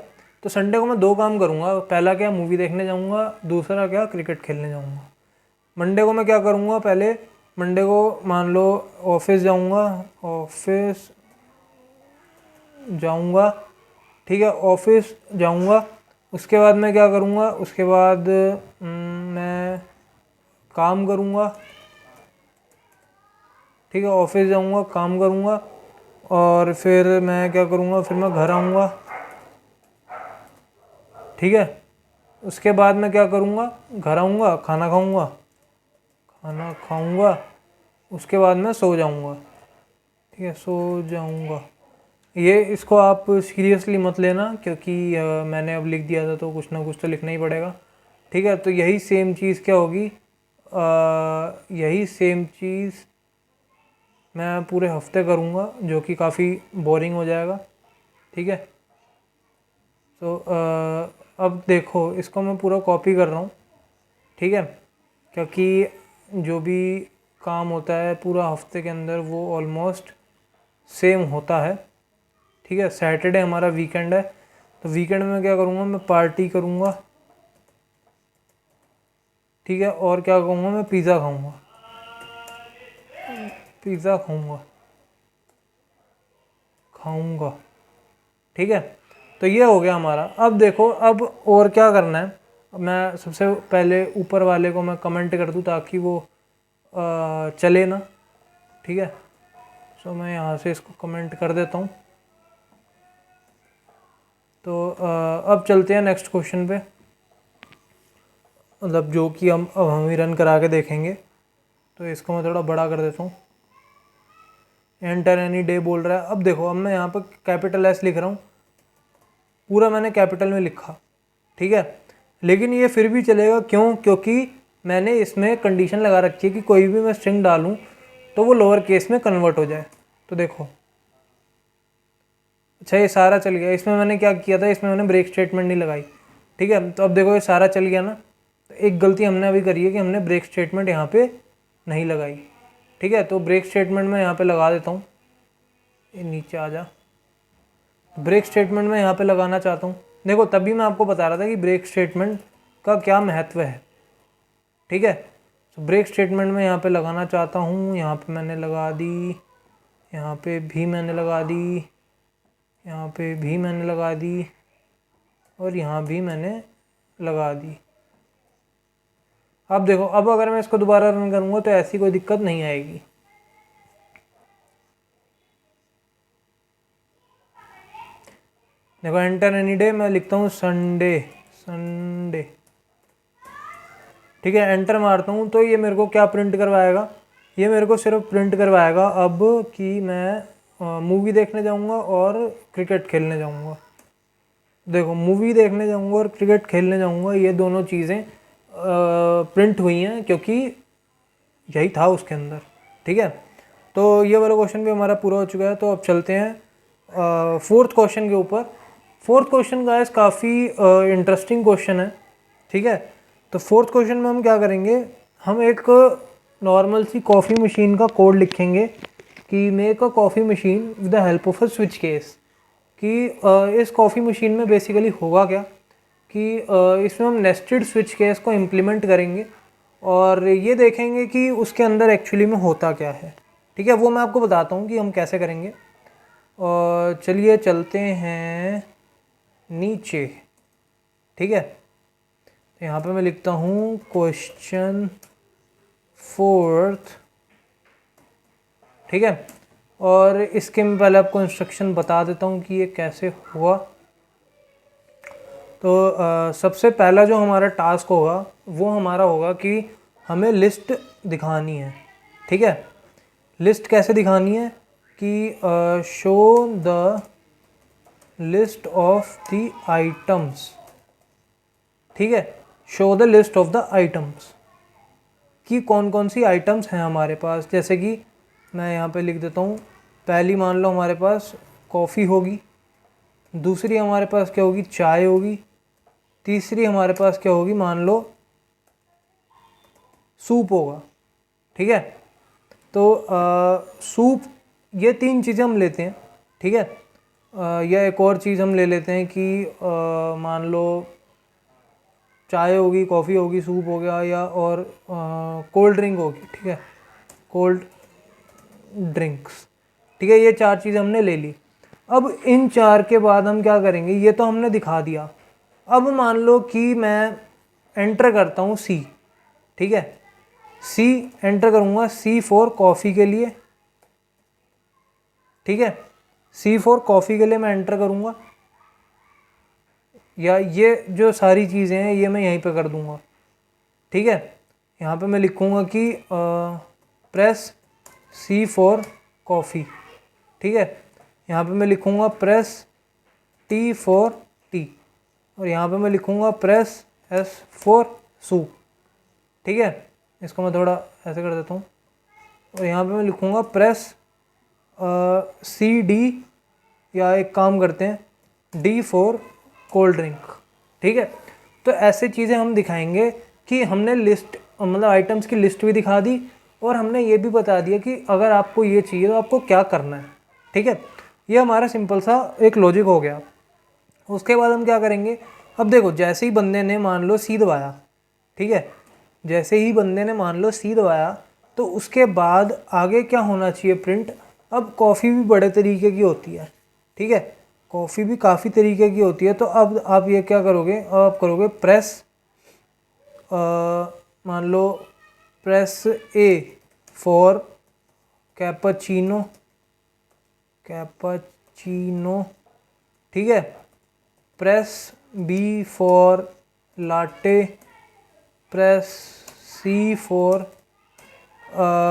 तो संडे को मैं 2 काम करूँगा, पहला क्या, मूवी देखने जाऊँगा, दूसरा क्या, क्रिकेट खेलने जाऊँगा। मंडे को मैं क्या करूँगा, पहले मंडे को मान लो ऑफिस जाऊँगा, ठीक है, ऑफिस जाऊँगा। उसके बाद मैं क्या करूँगा, उसके बाद मैं काम करूँगा, ठीक है, ऑफिस जाऊँगा, काम करूँगा, और फिर मैं क्या करूँगा, फिर मैं घर आऊँगा, ठीक है। उसके बाद मैं क्या करूँगा, घर आऊँगा, खाना खाऊँगा, उसके बाद मैं सो जाऊँगा, ठीक है, सो जाऊँगा। ये इसको आप सीरियसली मत लेना, क्योंकि मैंने अब लिख दिया था तो कुछ ना कुछ तो लिखना ही पड़ेगा, ठीक है। तो यही सेम चीज़ क्या होगी, यही सेम चीज़ मैं पूरे हफ्ते करूँगा, जो कि काफ़ी बोरिंग हो जाएगा, ठीक है। तो अब देखो, इसको मैं पूरा कॉपी कर रहा हूँ, ठीक है, क्योंकि जो भी काम होता है पूरा हफ्ते के अंदर वो ऑलमोस्ट सेम होता है, ठीक है। सैटरडे हमारा वीकेंड है, तो वीकेंड में क्या करूँगा, मैं पार्टी करूँगा, ठीक है, और क्या कहूँगा, मैं पिज़्ज़ा खाऊँगा, ठीक है। तो ये हो गया हमारा। अब देखो, अब और क्या करना है। मैं सबसे पहले ऊपर वाले को मैं कमेंट कर दूँ ताकि वो चले ना, ठीक है। सो मैं यहाँ से इसको कमेंट कर देता हूँ। तो अब चलते हैं नेक्स्ट क्वेश्चन पे, मतलब जो कि हम ही रन करा के देखेंगे। तो इसको मैं थोड़ा बड़ा कर देता हूँ। एंटर एनी डे बोल रहा है। अब देखो, अब मैं यहाँ पर कैपिटल एस लिख रहा हूँ, पूरा मैंने कैपिटल में लिखा, ठीक है, लेकिन ये फिर भी चलेगा। क्यों? क्योंकि मैंने इसमें कंडीशन लगा रखी है कि कोई भी मैं स्ट्रिंग डालूँ तो वो लोअर केस में कन्वर्ट हो जाए। तो देखो, अच्छा ये सारा चल गया। इसमें मैंने क्या किया था, इसमें मैंने ब्रेक स्टेटमेंट नहीं लगाई, ठीक है। तो अब देखो ये सारा चल गया ना। तो एक गलती हमने अभी करी है कि हमने ब्रेक स्टेटमेंट यहाँ पे नहीं लगाई, ठीक है। तो ब्रेक स्टेटमेंट मैं यहाँ पे लगा देता हूँ। ये नीचे आ जा। ब्रेक स्टेटमेंट मैं यहाँ पे लगाना चाहता हूँ। देखो, तभी मैं आपको बता रहा था कि ब्रेक स्टेटमेंट का क्या महत्व है, ठीक है। तो ब्रेक स्टेटमेंट में यहाँ पे लगाना चाहता हूँ। यहाँ पे मैंने लगा दी, यहाँ पे भी मैंने लगा दी, यहाँ पे भी मैंने लगा दी, और यहाँ भी मैंने लगा दी। अब देखो, अब अगर मैं इसको दोबारा रन करूँगा तो ऐसी कोई दिक्कत नहीं आएगी। देखो, एंटर एनी डे मैं लिखता हूँ संडे, ठीक है। एंटर मारता हूँ तो ये मेरे को क्या प्रिंट करवाएगा, ये मेरे को सिर्फ प्रिंट करवाएगा अब कि मैं मूवी देखने जाऊँगा और क्रिकेट खेलने जाऊँगा। देखो, मूवी देखने जाऊँगा और क्रिकेट खेलने जाऊँगा, ये दोनों चीज़ें प्रिंट हुई हैं क्योंकि यही था उसके अंदर, ठीक है। तो ये वाला क्वेश्चन भी हमारा पूरा हो चुका है। तो अब चलते हैं फोर्थ क्वेश्चन के ऊपर। फोर्थ क्वेश्चन गाइस काफ़ी इंटरेस्टिंग क्वेश्चन है, ठीक है। तो फोर्थ क्वेश्चन में हम क्या करेंगे, हम एक नॉर्मल सी कॉफ़ी मशीन का कोड लिखेंगे कि make a coffee machine with the help of a switch case. कि इस कॉफ़ी मशीन में बेसिकली होगा क्या कि इसमें हम नेस्टेड स्विच केस को इम्प्लीमेंट करेंगे और ये देखेंगे कि उसके अंदर एक्चुअली में होता क्या है, ठीक है। वो मैं आपको बताता हूँ कि हम कैसे करेंगे। और चलिए चलते हैं नीचे, ठीक है। तो यहाँ पे मैं लिखता हूँ क्वेश्चन फोर्थ, ठीक है। और इसके मैं पहले आपको इंस्ट्रक्शन बता देता हूँ कि ये कैसे हुआ। तो सबसे पहला जो हमारा टास्क होगा वो हमारा होगा कि हमें लिस्ट दिखानी है, ठीक है। लिस्ट कैसे दिखानी है कि show the list of the items, ठीक है। Show the list of the items कि कौन कौन सी आइटम्स हैं हमारे पास। जैसे कि मैं यहाँ पे लिख देता हूँ, पहली मान लो हमारे पास कॉफ़ी होगी, दूसरी हमारे पास क्या होगी, चाय होगी, तीसरी हमारे पास क्या होगी, मान लो सूप होगा, ठीक है। तो सूप, ये तीन चीज़ें हम लेते हैं, ठीक है। या एक और चीज़ हम ले लेते हैं कि मान लो चाय होगी, कॉफ़ी होगी, सूप हो गया, या और कोल्ड ड्रिंक होगी, ठीक है, कोल्ड ड्रिंक्स, ठीक है। ये 4 चीज़ें हमने ले ली। अब इन 4 के बाद हम क्या करेंगे, ये तो हमने दिखा दिया। अब मान लो कि मैं एंटर करता हूँ सी, ठीक है, सी एंटर करूँगा, सी फॉर कॉफ़ी के लिए, ठीक है, सी फॉर कॉफ़ी के लिए मैं एंटर करूँगा, या ये जो सारी चीज़ें हैं ये मैं यहीं पे कर दूँगा, ठीक है। यहाँ पे मैं लिखूँगा कि प्रेस सी फॉर कॉफ़ी, ठीक है। यहाँ पे मैं लिखूँगा प्रेस टी फॉर टी, और यहाँ पे मैं लिखूँगा प्रेस एस फॉर सूप, ठीक है। इसको मैं थोड़ा ऐसे कर देता हूँ, और यहाँ पे मैं लिखूँगा प्रेस सी डी, या एक काम करते हैं डी फॉर कोल्ड ड्रिंक, ठीक है। तो ऐसे चीज़ें हम दिखाएंगे कि हमने लिस्ट, मतलब आइटम्स की लिस्ट भी दिखा दी, और हमने ये भी बता दिया कि अगर आपको ये चाहिए तो आपको क्या करना है, ठीक है। ये हमारा सिंपल सा एक लॉजिक हो गया। उसके बाद हम क्या करेंगे, अब देखो जैसे ही बंदे ने मान लो सी दबाया, ठीक है, जैसे ही बंदे ने मान लो सी दबाया, तो उसके बाद आगे क्या होना चाहिए, प्रिंट। अब कॉफ़ी भी बड़े तरीके की होती है, ठीक है, कॉफ़ी भी काफ़ी तरीके की होती है। तो अब आप ये क्या करोगे, आप करोगे प्रेस, मान लो प्रेस ए फॉर कैपाचीनो, कैपाचीनो, ठीक है, press B for latte, press C for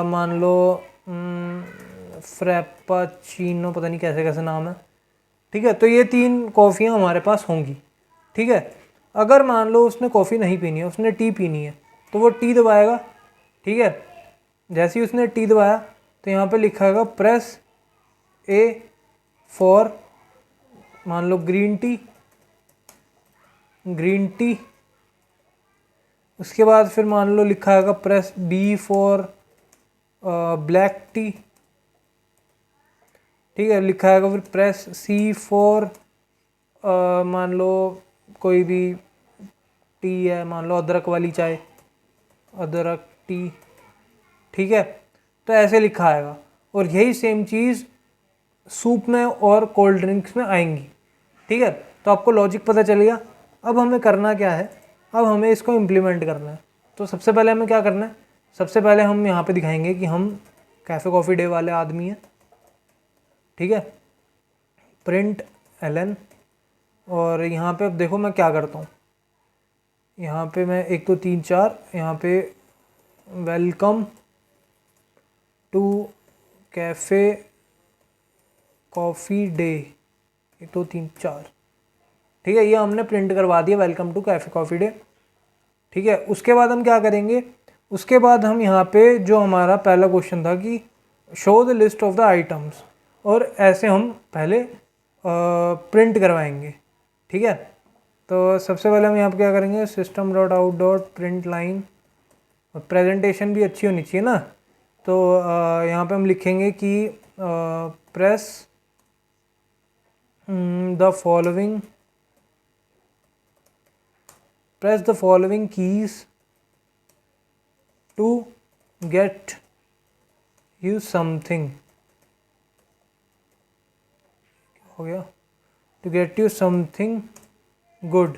मान लो फ्रैपाचीनो, पता नहीं कैसे कैसे नाम है, ठीक है। तो ये 3 कॉफ़ियाँ हमारे पास होंगी, ठीक है। अगर मान लो उसने कॉफ़ी नहीं पीनी है, उसने टी पीनी है, तो वो टी दबाएगा, ठीक है। जैसे ही उसने टी दबाया तो यहाँ पे लिखा होगा प्रेस ए फॉर मान लो ग्रीन टी, ग्रीन टी। उसके बाद फिर मान लो लिखा होगा press B for black tea, ठीक है। लिखा है फिर प्रेस सी फॉर मान लो कोई भी टी है, मान लो अदरक वाली चाय, अदरक टी, ठीक है। तो ऐसे लिखा आएगा, और यही सेम चीज़ सूप में और कोल्ड ड्रिंक्स में आएंगी, ठीक है। तो आपको लॉजिक पता चल गया। अब हमें करना क्या है, अब हमें इसको इम्प्लीमेंट करना है। तो सबसे पहले हमें क्या करना है, सबसे पहले हम यहाँ पे दिखाएंगे कि हम कैफ़े कॉफ़ी डे वाले आदमी हैं, ठीक है, प्रिंट एलन। और यहाँ पे अब देखो मैं क्या करता हूँ, यहाँ पे मैं 1 2 3 4, यहाँ पे welcome to Cafe Coffee Day 1 2 3 4, ठीक है। ये हमने प्रिंट करवा दिया welcome to Cafe Coffee Day, ठीक है। उसके बाद हम क्या करेंगे, उसके बाद हम यहाँ पे जो हमारा पहला क्वेश्चन था कि show the list of the items, और ऐसे हम पहले प्रिंट करवाएंगे, ठीक है। तो सबसे पहले हम यहाँ पे क्या करेंगे, system dot out dot print line, presentation भी अच्छी होनी चाहिए ना। तो यहाँ पे हम लिखेंगे कि press the following, press the following keys to get you something, हो गया, to get you something good,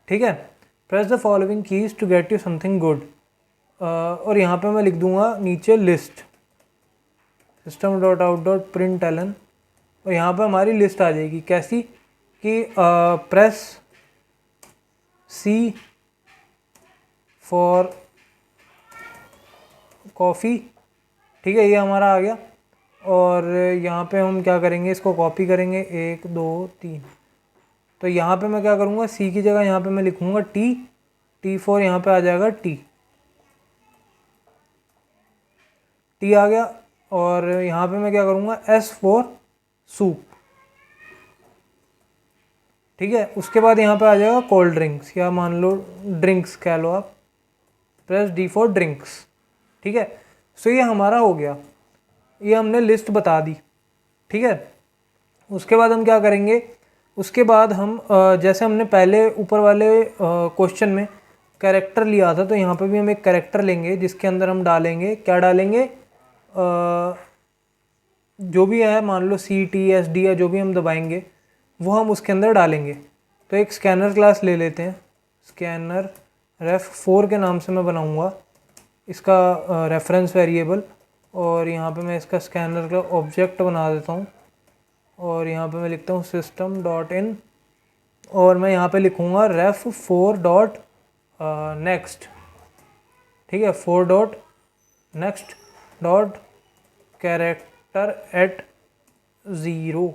ठीक है। press the following keys to get you something good, और यहाँ पे मैं लिख दूंगा नीचे list, system dot out dot println, और यहाँ पे हमारी लिस्ट आ जाएगी कैसी कि प्रेस सी फॉर कॉफ़ी, ठीक है, ये हमारा आ गया। और यहाँ पे हम क्या करेंगे, इसको कॉपी करेंगे 1 2 3। तो यहाँ पे मैं क्या करूँगा, सी की जगह यहाँ पे मैं लिखूँगा टी, टी फॉर यहाँ पे आ जाएगा टी, टी आ गया। और यहाँ पे मैं क्या करूँगा, एस फॉर सूप, ठीक है। उसके बाद यहाँ पे आ जाएगा कोल्ड ड्रिंक्स, या मान लो ड्रिंक्स कह लो आप, प्रेस डी फॉर ड्रिंक्स, ठीक है। सो ये हमारा हो गया, ये हमने लिस्ट बता दी, ठीक है। उसके बाद हम क्या करेंगे, उसके बाद हम जैसे हमने पहले ऊपर वाले क्वेश्चन में कैरेक्टर लिया था, तो यहाँ पे भी हम एक कैरेक्टर लेंगे जिसके अंदर हम डालेंगे, क्या डालेंगे, जो भी है, मान लो CTSD या जो भी हम दबाएंगे वो हम उसके अंदर डालेंगे। तो एक स्कैनर क्लास ले लेते हैं, स्कैनर ref4 के नाम से मैं बनाऊंगा इसका रेफरेंस वेरिएबल, और यहाँ पे मैं इसका स्कैनर का ऑब्जेक्ट बना देता हूँ, और यहाँ पे मैं लिखता हूँ system.in, और मैं यहाँ पे लिखूँगा ref4 डॉट नेक्स्ट, ठीक है, 4 dot next dot character eight 0,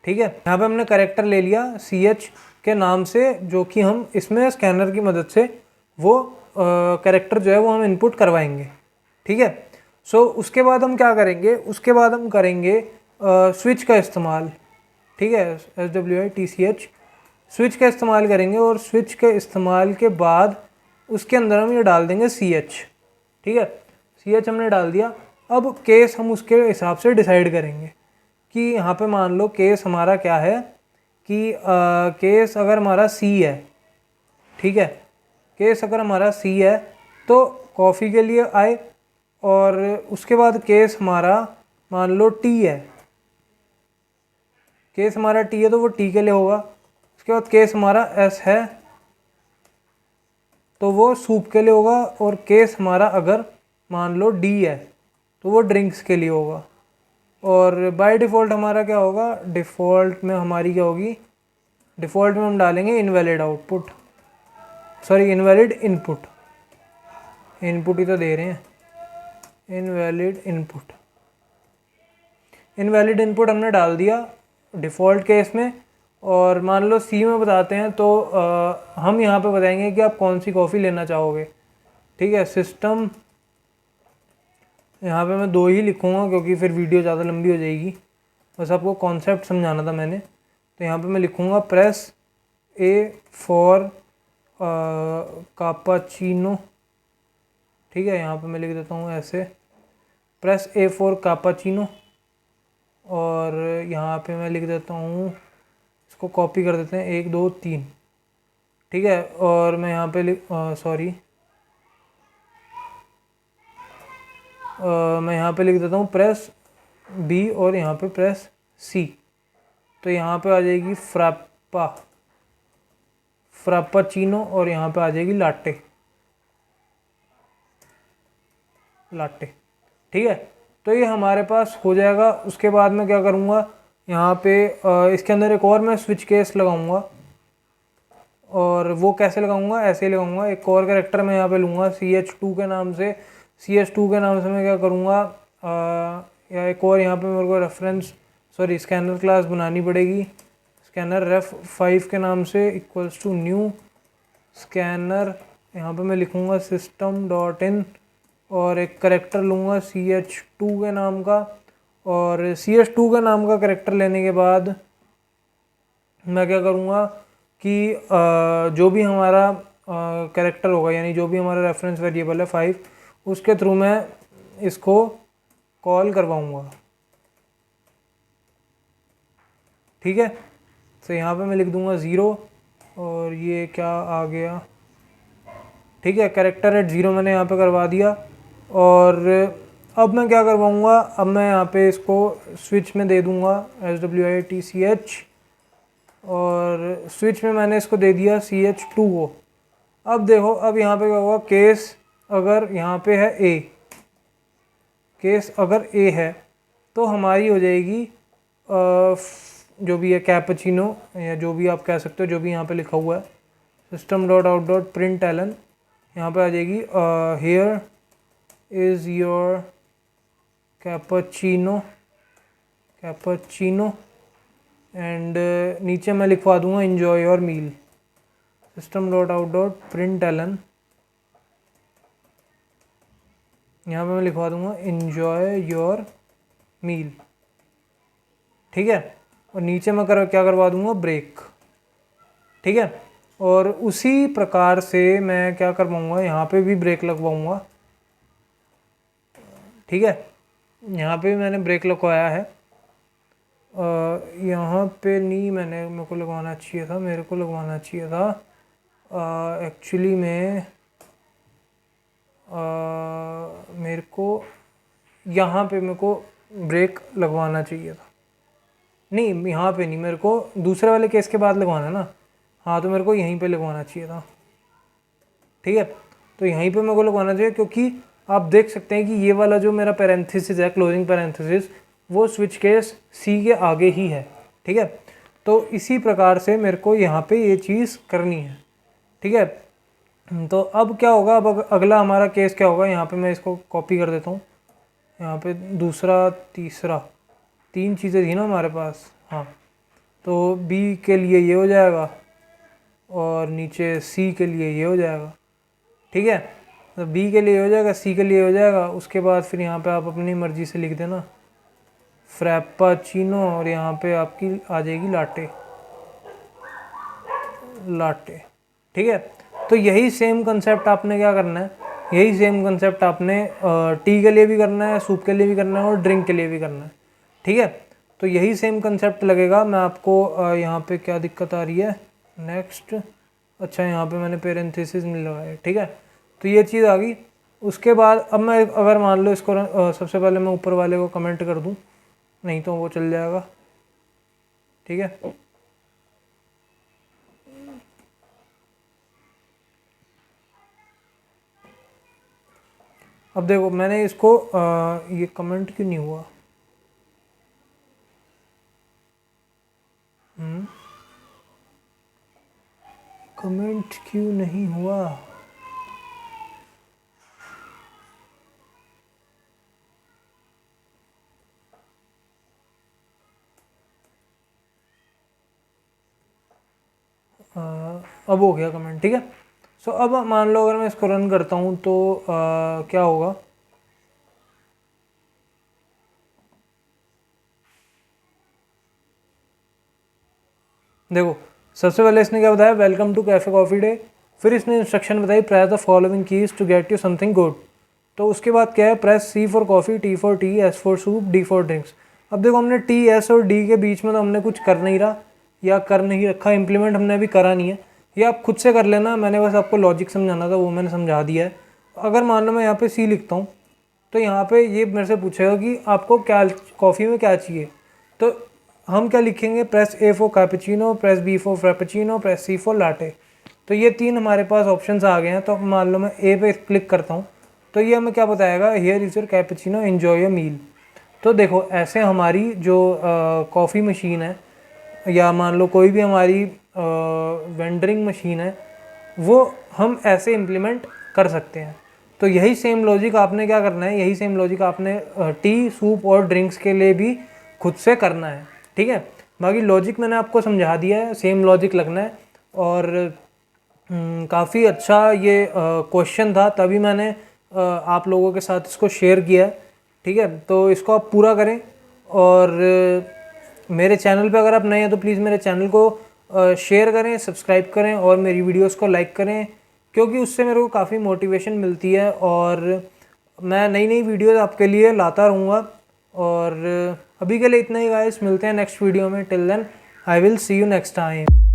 ठीक है। यहाँ पे हमने कैरेक्टर ले लिया CH के नाम से, जो कि हम इसमें स्कैनर की मदद से वो कैरेक्टर जो है वो हम इनपुट करवाएंगे, ठीक है। सो उसके बाद हम क्या करेंगे, उसके बाद हम करेंगे स्विच का इस्तेमाल, ठीक है, SWITCH स्विच का इस्तेमाल करेंगे, और स्विच के इस्तेमाल के बाद उसके अंदर हम ये डाल देंगे CH, ठीक है। CH हमने डाल दिया। अब केस हम उसके हिसाब से डिसाइड करेंगे कि यहाँ पे मान लो केस हमारा क्या है कि केस अगर हमारा C है, ठीक है, केस अगर हमारा C है तो कॉफ़ी के लिए आए, और उसके बाद केस हमारा मान लो T है, केस हमारा T है तो वो T के लिए होगा। उसके बाद केस हमारा S है तो वो सूप के लिए होगा, और केस हमारा अगर मान लो D है तो वो ड्रिंक्स के लिए होगा। और बाय डिफ़ॉल्ट हमारा क्या होगा, डिफ़ॉल्ट में हमारी क्या होगी, डिफ़ॉल्ट में हम डालेंगे invalid output, sorry invalid input, input ही तो दे रहे हैं, इनवैलिड इनपुट, इनवैलिड इनपुट हमने डाल दिया डिफ़ॉल्ट केस में। और मान लो C में बताते हैं तो हम यहाँ पे बताएंगे कि आप कौन सी कॉफ़ी लेना चाहोगे, ठीक है। सिस्टम, यहाँ पे मैं 2 ही लिखूँगा क्योंकि फिर वीडियो ज़्यादा लंबी हो जाएगी, बस आपको कॉन्सेप्ट समझाना था मैंने। तो यहाँ पे मैं लिखूँगा प्रेस A फॉर कापाचीनो, ठीक है, यहाँ पे मैं लिख देता हूँ ऐसे, प्रेस A फॉर कापाचीनो, और यहाँ पे मैं लिख देता हूँ, इसको कॉपी कर देते हैं 1 2 3, ठीक है। और मैं यहाँ पे सॉरी मैं यहाँ पे लिख देता हूँ प्रेस B और यहाँ पे प्रेस C, तो यहाँ पे आ जाएगी फ्राप्पाचीनो, और यहाँ पे आ जाएगी लाटे, लाटे, ठीक है। तो ये हमारे पास हो जाएगा। उसके बाद मैं क्या करूँगा, यहाँ पे इसके अंदर एक और मैं स्विच केस लगाऊंगा, और वो कैसे लगाऊंगा, ऐसे ही लगाऊंगा। एक और कैरेक्टर मैं यहाँ पे लूँगा CH2 के नाम से, CH2 के नाम से मैं क्या करूँगा, या एक और यहाँ पे मेरे को रेफरेंस सॉरी स्कैनर क्लास बनानी पड़ेगी, स्कैनर ref5 के नाम से इक्वल्स टू न्यू स्कैनर, यहाँ पे मैं लिखूँगा system.in, और एक करेक्टर लूँगा CH2 के नाम का। और CH2 के नाम का करेक्टर लेने के बाद मैं क्या करूँगा कि जो भी हमारा करेक्टर होगा, यानी जो भी हमारा रेफरेंस वेरिएबल है 5, उसके थ्रू मैं इसको कॉल करवाऊँगा, ठीक है। तो यहाँ पे मैं लिख दूँगा 0, और ये क्या आ गया, ठीक है, कैरेक्टर एट 0 मैंने यहाँ पे करवा दिया। और अब मैं क्या करवाऊँगा, अब मैं यहाँ पे इसको स्विच में दे दूँगा SWITCH, और स्विच में मैंने इसको दे दिया CH2 को। अब देखो, अब यहाँ पे क्या होगा, केस अगर यहाँ पे है A, केस अगर A है तो हमारी हो जाएगी जो भी है कैपेचिनो, या जो भी आप कह सकते हो, जो भी यहाँ पे लिखा हुआ है system.out.println, यहाँ पे आ जाएगी here is your cappuccino, and नीचे मैं लिखवा दूंगा enjoy your meal, system.out.println, यहाँ पे मैं लिखवा दूंगा enjoy your meal, ठीक है। और नीचे मैं क्या करवा दूंगा, ब्रेक, ठीक है। और उसी प्रकार से मैं क्या करवाऊंगा, यहाँ पे भी ब्रेक लगवाऊंगा, ठीक है, यहाँ पे भी मैंने ब्रेक लगवाया है। यहाँ पे नहीं, मेरे को लगवाना चाहिए था, एक्चुअली में मेरे को यहाँ पे मेरे को ब्रेक लगवाना चाहिए था। नहीं, यहाँ पे नहीं, मेरे को दूसरे वाले केस के बाद लगवाना है ना। हाँ, तो मेरे को यहीं पे लगवाना चाहिए था। ठीक है, तो यहीं पे मेरे को लगवाना चाहिए, क्योंकि आप देख सकते हैं कि ये वाला जो मेरा पैरेंथेसिस है, क्लोजिंग पैरेंथेसिस, वो स्विच केस सी के आगे ही है। ठीक है, तो इसी प्रकार से मेरे को यहाँ पे ये चीज़ करनी है। ठीक है, तो अब क्या होगा, अब अगला हमारा केस क्या होगा, यहाँ पे मैं इसको कॉपी कर देता हूँ। यहाँ पे दूसरा, तीसरा, 3 चीज़ें थी ना हमारे पास। हाँ, तो बी के लिए ये हो जाएगा और नीचे सी के लिए ये हो जाएगा। ठीक है, तो बी के लिए हो जाएगा, सी के लिए हो जाएगा। उसके बाद फिर यहाँ पे आप अपनी मर्ज़ी से लिख देना फ्रैप्पाचीनो, और यहाँ पे आपकी आ जाएगी लाटे। ठीक है, तो यही सेम कंसेप्ट आपने क्या करना है, यही सेम कंसेप्ट आपने टी के लिए भी करना है, सूप के लिए भी करना है और ड्रिंक के लिए भी करना है। ठीक है, तो यही सेम कंसेप्ट लगेगा। मैं आपको यहाँ पे क्या दिक्कत आ रही है, नेक्स्ट, अच्छा यहाँ पे मैंने पेरेंथेसिस में लगाया। ठीक है, तो ये चीज़ आ गई। उसके बाद अब मैं अगर मान लो इसको सबसे पहले मैं ऊपर वाले को कमेंट कर दूँ, नहीं तो वो चल जाएगा। ठीक है, अब देखो मैंने इसको ये कमेंट क्यों नहीं हुआ, कमेंट क्यों नहीं हुआ। अब हो गया कमेंट। ठीक है, सो अब मान लो अगर मैं इसको रन करता हूँ तो क्या होगा, देखो सबसे पहले इसने क्या बताया, welcome to Cafe Coffee Day. फिर इसने इंस्ट्रक्शन बताई, press the following keys to get you something good. तो उसके बाद क्या है, press C for coffee, T for tea, S for soup, D for drinks. अब देखो हमने टी, एस और डी के बीच में तो हमने कुछ कर नहीं रहा या कर नहीं रखा, इम्प्लीमेंट हमने अभी करा नहीं है। ये आप खुद से कर लेना, मैंने बस आपको लॉजिक समझाना था, वो मैंने समझा दिया है। अगर मान लो मैं यहाँ पे सी लिखता हूँ तो यहाँ पे ये मेरे से पूछेगा कि आपको क्या कॉफ़ी में क्या चाहिए, तो हम क्या लिखेंगे, press A for cappuccino, press B for frappuccino, press C for latte. तो ये 3 हमारे पास ऑप्शंस आ गए हैं। तो मान लो मैं ए पे क्लिक करता हूँ तो ये हमें क्या बताएगा, here is your cappuccino, enjoy your meal. तो देखो ऐसे हमारी जो कॉफ़ी मशीन है, या मान लो कोई भी हमारी वेंडरिंग मशीन है, वो हम ऐसे इम्प्लीमेंट कर सकते हैं। तो यही सेम लॉजिक आपने क्या करना है, यही सेम लॉजिक आपने टी, सूप और ड्रिंक्स के लिए भी खुद से करना है। ठीक है, बाकी लॉजिक मैंने आपको समझा दिया है, सेम लॉजिक लगना है। और काफ़ी अच्छा ये क्वेश्चन था, तभी मैंने आप लोगों के साथ इसको शेयर किया है। ठीक है, तो इसको आप पूरा करें। और मेरे चैनल पे अगर आप नए हैं तो प्लीज़ मेरे चैनल को शेयर करें, सब्सक्राइब करें और मेरी वीडियोस को लाइक करें, क्योंकि उससे मेरे को काफ़ी मोटिवेशन मिलती है और मैं नई नई वीडियोस आपके लिए लाता रहूँगा। और अभी के लिए इतना ही गाइस, मिलते हैं नेक्स्ट वीडियो में। Till then I will see you next time.